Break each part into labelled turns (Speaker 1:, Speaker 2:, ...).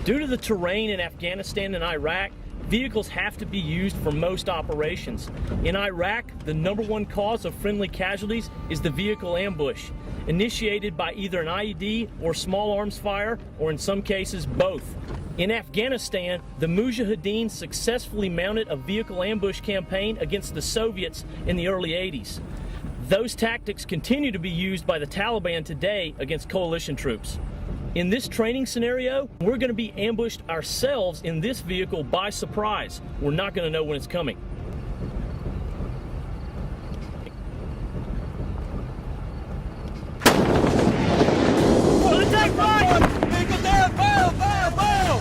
Speaker 1: Due to the terrain in Afghanistan and Iraq, vehicles have to be used for most operations. In Iraq, the #1 cause of friendly casualties is the vehicle ambush, initiated by either an IED or small arms fire, or in some cases both. In Afghanistan, the Mujahideen successfully mounted a vehicle ambush campaign against the Soviets in the early 80s. Those tactics continue to be used by the Taliban today against coalition troops. In this training scenario, we're going to be ambushed ourselves in this vehicle by surprise. We're not going to know when it's coming. Attack right! Vehicle down! Fire! Fire! Fire!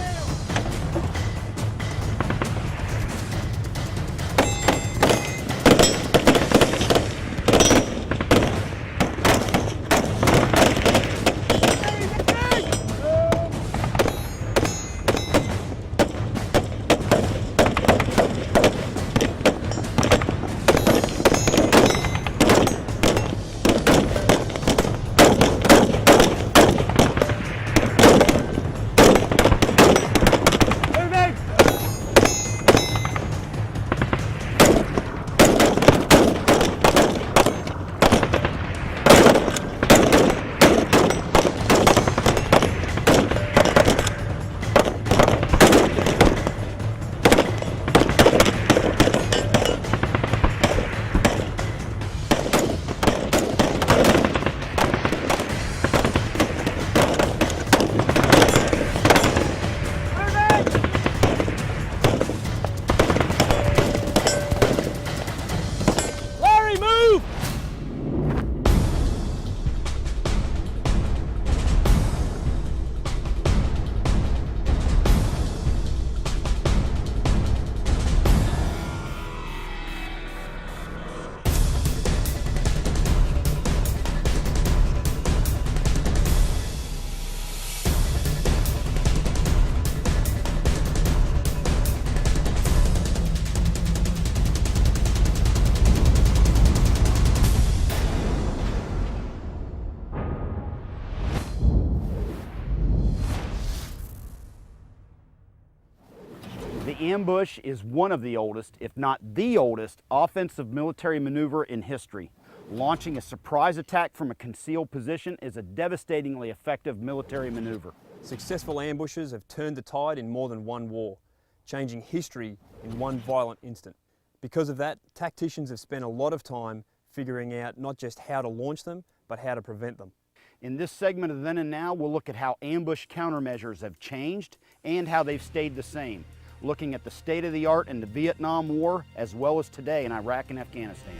Speaker 2: The ambush is one of the oldest, if not the oldest, offensive military maneuver in history. Launching a surprise attack from a concealed position is a devastatingly effective military maneuver.
Speaker 3: Successful ambushes have turned the tide in more than one war, changing history in one violent instant. Because of that, tacticians have spent a lot of time figuring out not just how to launch them, but how to prevent them.
Speaker 2: In this segment of Then and Now, we'll look at how ambush countermeasures have changed and how they've stayed the same, looking at the state of the art in the Vietnam War as well as today in Iraq and Afghanistan.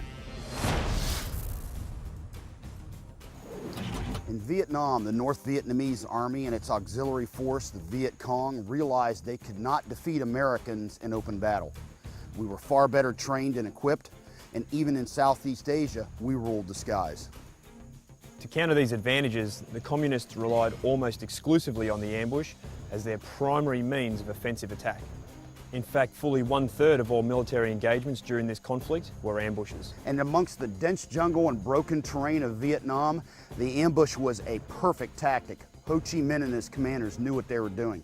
Speaker 2: In Vietnam, the North Vietnamese Army and its auxiliary force, the Viet Cong, realized they could not defeat Americans in open battle. We were far better trained and equipped, and even in Southeast Asia, we ruled the skies.
Speaker 3: To counter these advantages, the communists relied almost exclusively on the ambush as their primary means of offensive attack. In fact, fully 1/3 of all military engagements during this conflict were ambushes.
Speaker 2: And amongst the dense jungle and broken terrain of Vietnam, the ambush was a perfect tactic. Ho Chi Minh and his commanders knew what they were doing.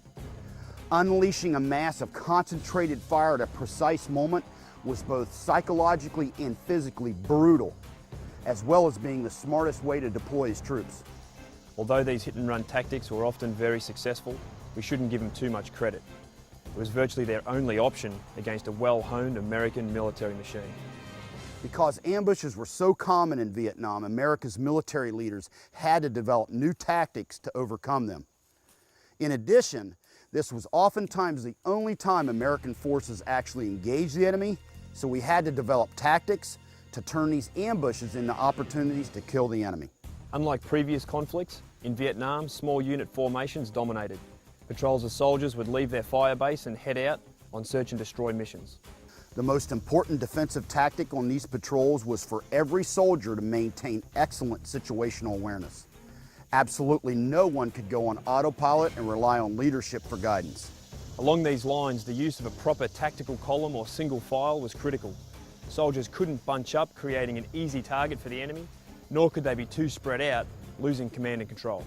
Speaker 2: Unleashing a mass of concentrated fire at a precise moment was both psychologically and physically brutal, as well as being the smartest way to deploy his troops.
Speaker 3: Although these hit-and-run tactics were often very successful, we shouldn't give them too much credit. It was virtually their only option against a well-honed American military machine.
Speaker 2: Because ambushes were so common in Vietnam, America's military leaders had to develop new tactics to overcome them. In addition, this was oftentimes the only time American forces actually engaged the enemy, so we had to develop tactics to turn these ambushes into opportunities to kill the enemy.
Speaker 3: Unlike previous conflicts, in Vietnam, small unit formations dominated. Patrols of soldiers would leave their fire base and head out on search and destroy missions.
Speaker 2: The most important defensive tactic on these patrols was for every soldier to maintain excellent situational awareness. Absolutely no one could go on autopilot and rely on leadership for guidance.
Speaker 3: Along these lines, the use of a proper tactical column or single file was critical. Soldiers couldn't bunch up, creating an easy target for the enemy, nor could they be too spread out, losing command and control.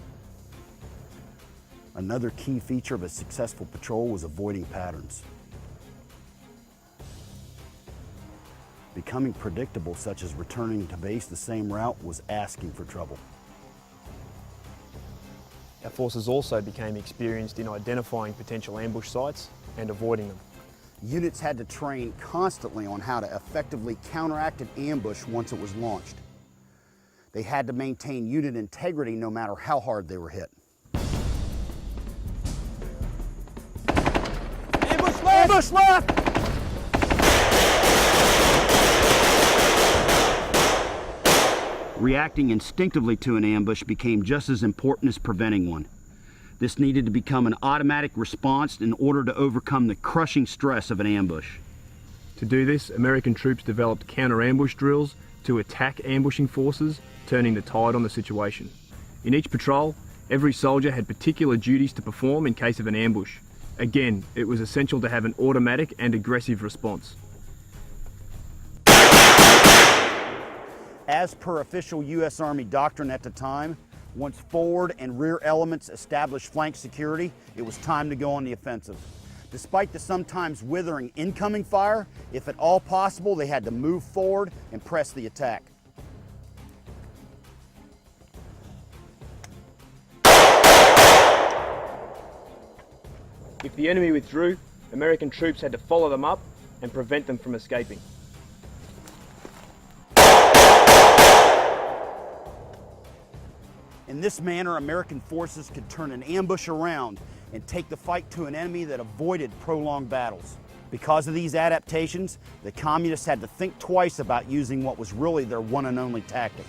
Speaker 2: Another key feature of a successful patrol was avoiding patterns. Becoming predictable, such as returning to base the same route, was asking for trouble.
Speaker 3: Our forces also became experienced in identifying potential ambush sites and avoiding them.
Speaker 2: Units had to train constantly on how to effectively counteract an ambush once it was launched. They had to maintain unit integrity no matter how hard they were hit.
Speaker 3: Ambush left!
Speaker 2: Ambush left! Reacting instinctively to an ambush became just as important as preventing one. This needed to become an automatic response in order to overcome the crushing stress of an ambush.
Speaker 3: To do this, American troops developed counter-ambush drills to attack ambushing forces, turning the tide on the situation. In each patrol, every soldier had particular duties to perform in case of an ambush. Again, it was essential to have an automatic and aggressive response.
Speaker 2: As per official U.S. Army doctrine at the time, once forward and rear elements established flank security, it was time to go on the offensive. Despite the sometimes withering incoming fire, if at all possible, they had to move forward and press the attack.
Speaker 3: If the enemy withdrew, American troops had to follow them up and prevent them from escaping.
Speaker 2: In this manner, American forces could turn an ambush around and take the fight to an enemy that avoided prolonged battles. Because of these adaptations, the communists had to think twice about using what was really their one and only tactic.